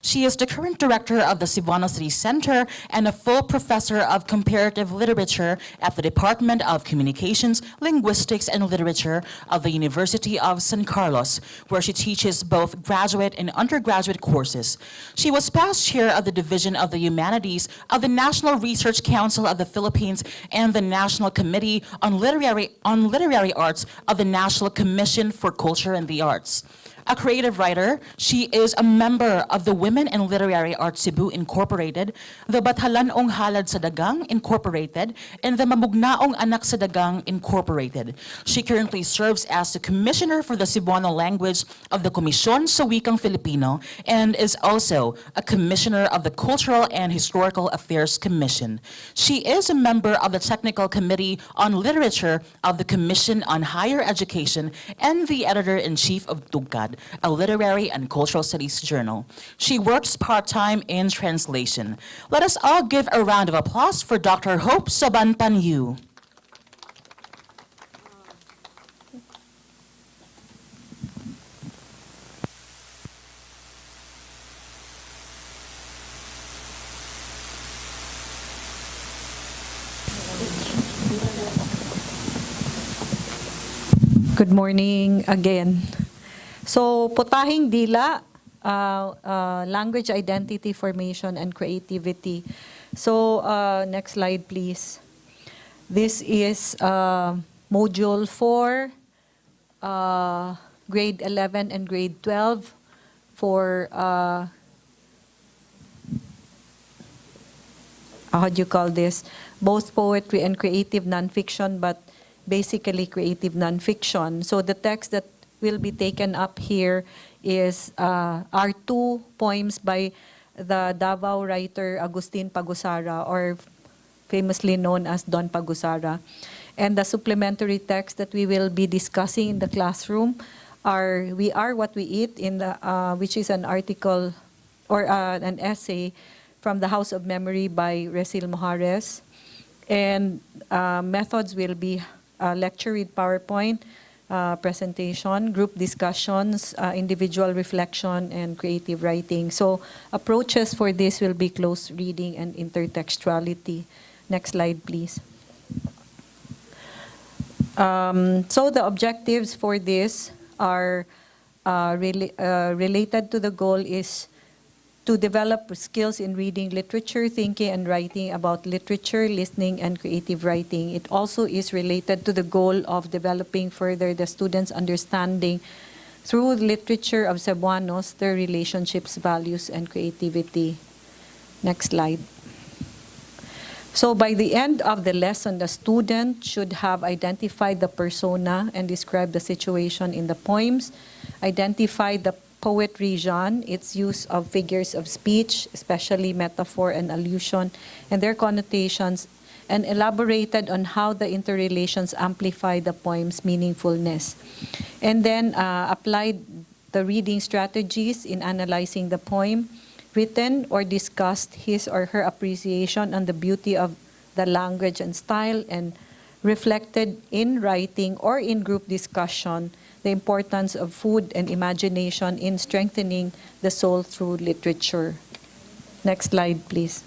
She is the current director of the Cebuanos City Center and a full professor of comparative literature at the Department of Communications, Linguistics, and Literature of the University of San Carlos, where she teaches both graduate and undergraduate courses. She was past chair of the Division of the Humanities of the National Research Council of the Philippines and the National Committee on Literary Arts of the National Commission for Culture and the Arts. A creative writer, she is a member of the Women in Literary Arts Cebu Incorporated, the Bathalanong Halad sa Dagang Incorporated, and the Mamugnaong Anak sa Dagang Incorporated. She currently serves as the Commissioner for the Cebuano Language of the Komisyon sa Wikang Filipino and is also a Commissioner of the Cultural and Historical Affairs Commission. She is a member of the Technical Committee on Literature of the Commission on Higher Education and the Editor-in-Chief of Tugkad, a literary and cultural studies journal. She works part-time in translation. Let us all give a round of applause for Dr. Hope Sabantanyu. Good morning again. So, Potaheng Dila, language identity formation and creativity. So, next slide, please. This is module 4, grade 11 and grade 12 for, how do you call this? Both poetry and creative nonfiction, but basically creative nonfiction. So, the text that will be taken up here is are two poems by the Davao writer Agustin Pagusara, or famously known as Don Pagusara. And the supplementary text that we will be discussing in the classroom are We Are What We Eat, in the, which is an article or an essay from the House of Memory by Resil Mojares. And methods will be lecture with PowerPoint, presentation, group discussions, individual reflection, and creative writing. So approaches for this will be close reading and intertextuality. Next slide, please. So the objectives for this are related to the goal is to develop skills in reading literature, thinking and writing about literature, listening, and creative writing. It also is related to the goal of developing further the students' understanding through literature of Cebuanos, their relationships, values, and creativity. Next slide. So by the end of the lesson, the student should have identified the persona and described the situation in the poems, identified the poetry genre, its use of figures of speech, especially metaphor and allusion, and their connotations, and elaborated on how the interrelations amplify the poem's meaningfulness. And then applied the reading strategies in analyzing the poem, written or discussed his or her appreciation on the beauty of the language and style, and reflected in writing or in group discussion the importance of food and imagination in strengthening the soul through literature. Next slide, please.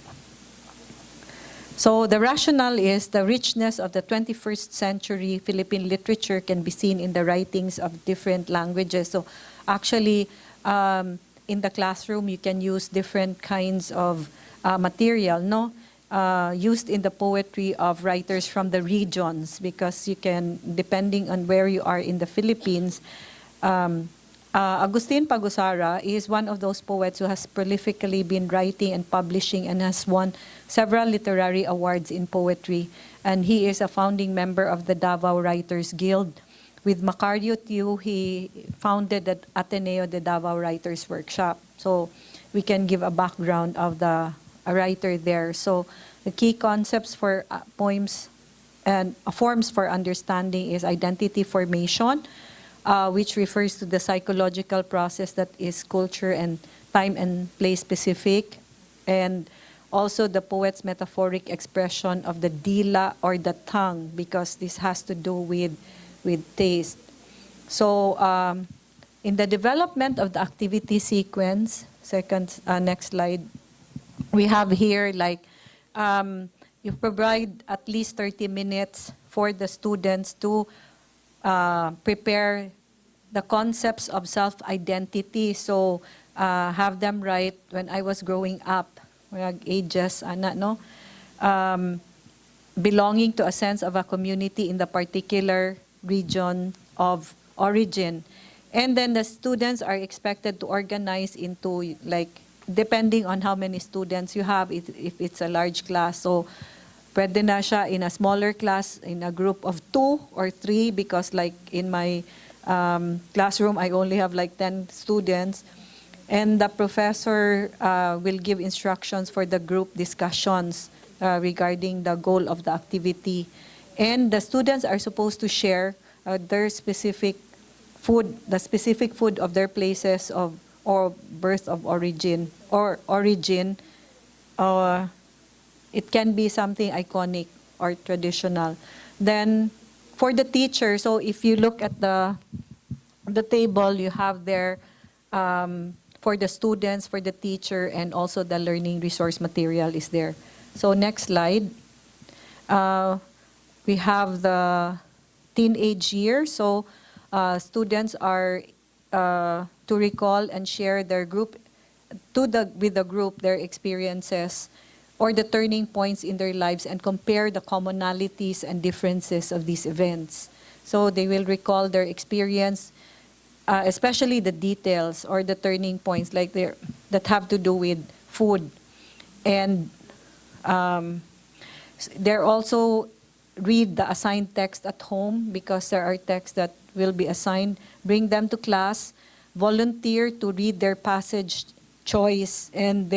So the rationale is the richness of the 21st century Philippine literature can be seen in the writings of different languages. So actually, in the classroom, you can use different kinds of material, no? Used in the poetry of writers from the regions, because you can, depending on where you are in the Philippines, Agustin Pagusara is one of those poets who has prolifically been writing and publishing and has won several literary awards in poetry. And he is a founding member of the Davao Writers Guild. With Macario Tiu, he founded the Ateneo de Davao Writers Workshop. So we can give a background of the writer there. So the key concepts for poems and forms for understanding is identity formation, which refers to the psychological process that is culture and time and place specific, and also the poet's metaphoric expression of the dila or the tongue, because this has to do with taste. So in the development of the activity sequence, Next slide. We have here like you provide at least 30 minutes for the students to prepare the concepts of self-identity. So have them write when I was growing up, ages, no? Belonging to a sense of a community in the particular region of origin. And then the students are expected to organize into, like, depending on how many students you have, if it's a large class. So pwede na siya in a smaller class, in a group of 2 or 3, because like in my classroom, I only have like 10 students. And the professor will give instructions for the group discussions regarding the goal of the activity. And the students are supposed to share their specific food, the specific food of their places of or birth of origin or origin. It can be something iconic or traditional. Then for the teacher, so if you look at the table, you have there for the students, for the teacher, and also the learning resource material is there. So next slide. We have the teenage year. So students are to recall and share their group with the group their experiences or the turning points in their lives and compare the commonalities and differences of these events. So they will recall their experience, especially the details or the turning points like that have to do with food. And they're also read the assigned text at home because there are texts that will be assigned. Bring them to class, volunteer to read their passage choice and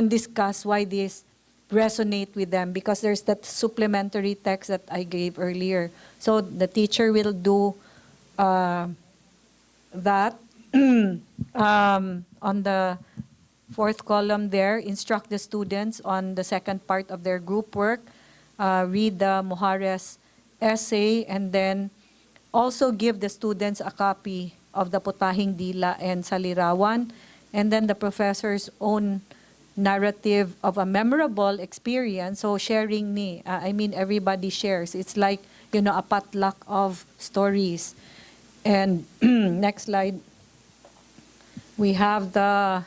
discuss why this resonate with them, because there's that supplementary text that I gave earlier. So the teacher will do that on the fourth column there, instruct the students on the second part of their group work, read the Mojares essay, and then also give the students a copy of the Potaheng Dila and Salirawan, and then the professor's own narrative of a memorable experience. So sharing everybody shares. It's like, a potluck of stories. And next slide. We have the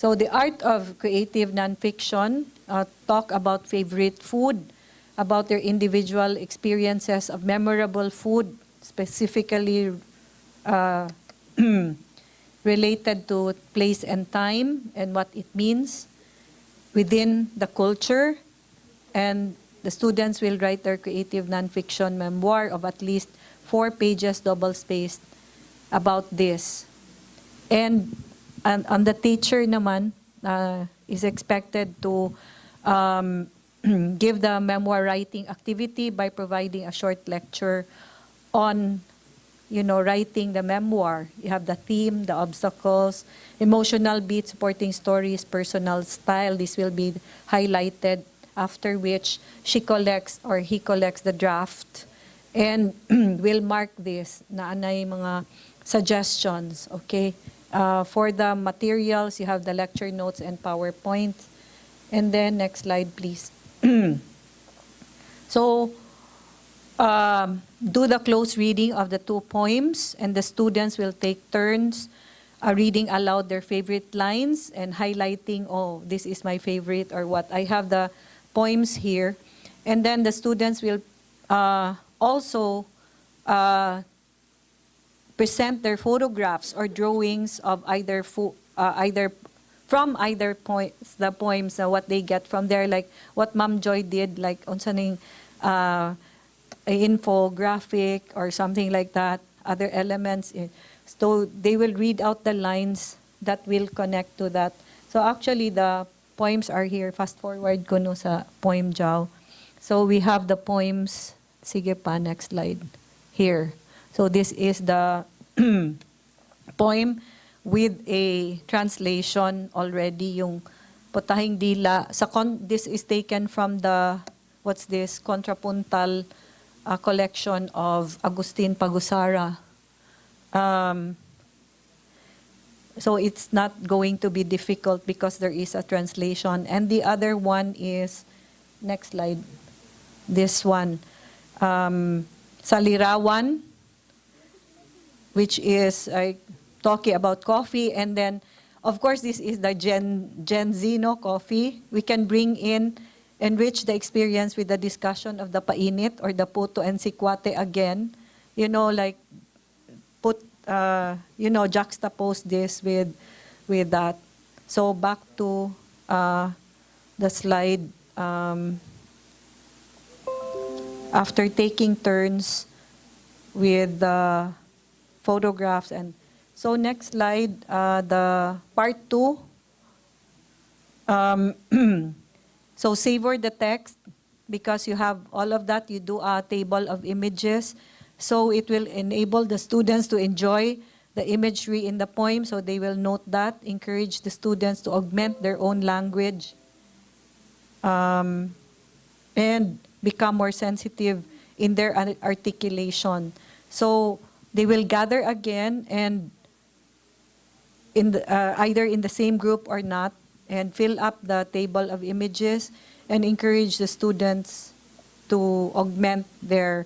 art of creative nonfiction, talk about favorite food, about their individual experiences of memorable food, specifically related to place and time and what it means within the culture. And the students will write their creative nonfiction memoir of at least 4 pages, double-spaced, about this. And on the teacher naman, is expected to give the memoir writing activity by providing a short lecture on, writing the memoir. You have the theme, the obstacles, emotional beats, supporting stories, personal style. This will be highlighted, after which he collects the draft and will mark this na anay mga suggestions, okay? For the materials, you have the lecture notes and PowerPoint. And then, next slide, please. So, do the close reading of the 2 poems, and the students will take turns reading aloud their favorite lines and highlighting, oh, this is my favorite or what. I have the poems here. And then the students will also present their photographs or drawings of either from either points, the poems, what they get from there, like what Ma'am Joy did, like unsa ning infographic or something like that, other elements. So they will read out the lines that will connect to that. So actually the poems are here. Fast forward ko no sa poem Jao. So we have the poems. Sige pa, next slide. Here. So this is the poem with a translation already, yung Potaheng Dila. This is taken from the, contrapuntal collection of Agustin Pagusara. So it's not going to be difficult because there is a translation. And the other one is, next slide, this one, Salirawan, which is talking about coffee. And then, of course, this is the Gen Z, no, coffee. We can bring in, enrich the experience with the discussion of the painit or the puto and sikwate again. You know, like put, juxtapose this with that. So back to the slide. After taking turns with the photographs. And so next slide, the part 2. So savor the text, because you have all of that. You do a table of images. So it will enable the students to enjoy the imagery in the poem. So they will note that, encourage the students to augment their own language, and become more sensitive in their articulation. So they will gather again and either in the same group or not, and fill up the table of images and encourage the students to augment their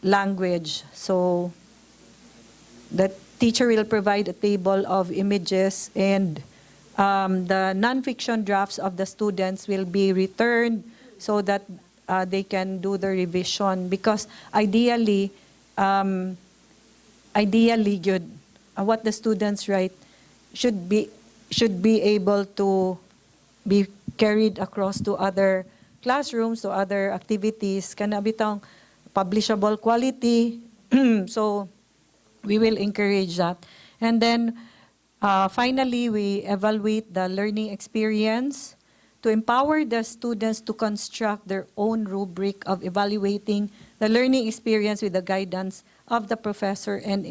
language. So the teacher will provide a table of images, and the nonfiction drafts of the students will be returned so that they can do the revision. Because ideally, good, what the students write should be able to be carried across to other classrooms, to other activities. Kana bitang publishable quality. So we will encourage that. And then finally, we evaluate the learning experience to empower the students to construct their own rubric of evaluating the learning experience with the guidance of the professor, and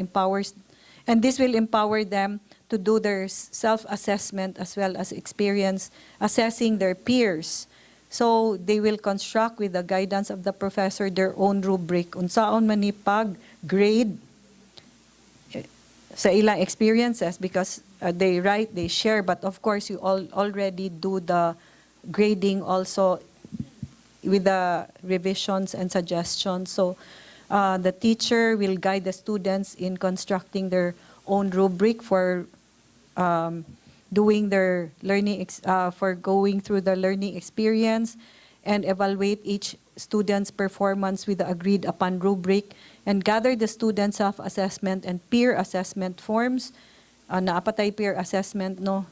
this will empower them to do their self-assessment as well as experience assessing their peers. So they will construct with the guidance of the professor their own rubric. Unsaon man ni pag grade sa ilang experiences, because they write, they share, but of course you already do the grading also with the revisions and suggestions. So the teacher will guide the students in constructing their own rubric for doing their learning, for going through the learning experience, and evaluate each student's performance with the agreed upon rubric, and gather the students' self-assessment and peer assessment forms. Naapatay peer assessment, no?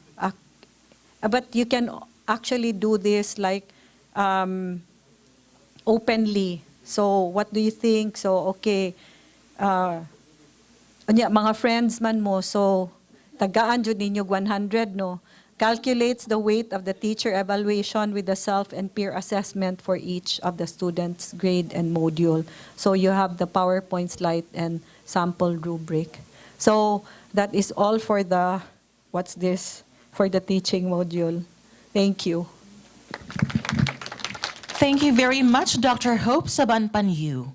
But you can actually do this like openly. So what do you think? So okay, mga friends man mo, so tagaan jud ninyo 100, no? Calculates the weight of the teacher evaluation with the self and peer assessment for each of the students' grade and module. So you have the PowerPoint slide and sample rubric. So that is all for the, for the teaching module. Thank you. Thank you very much, Dr. Hope Sabanpanyu.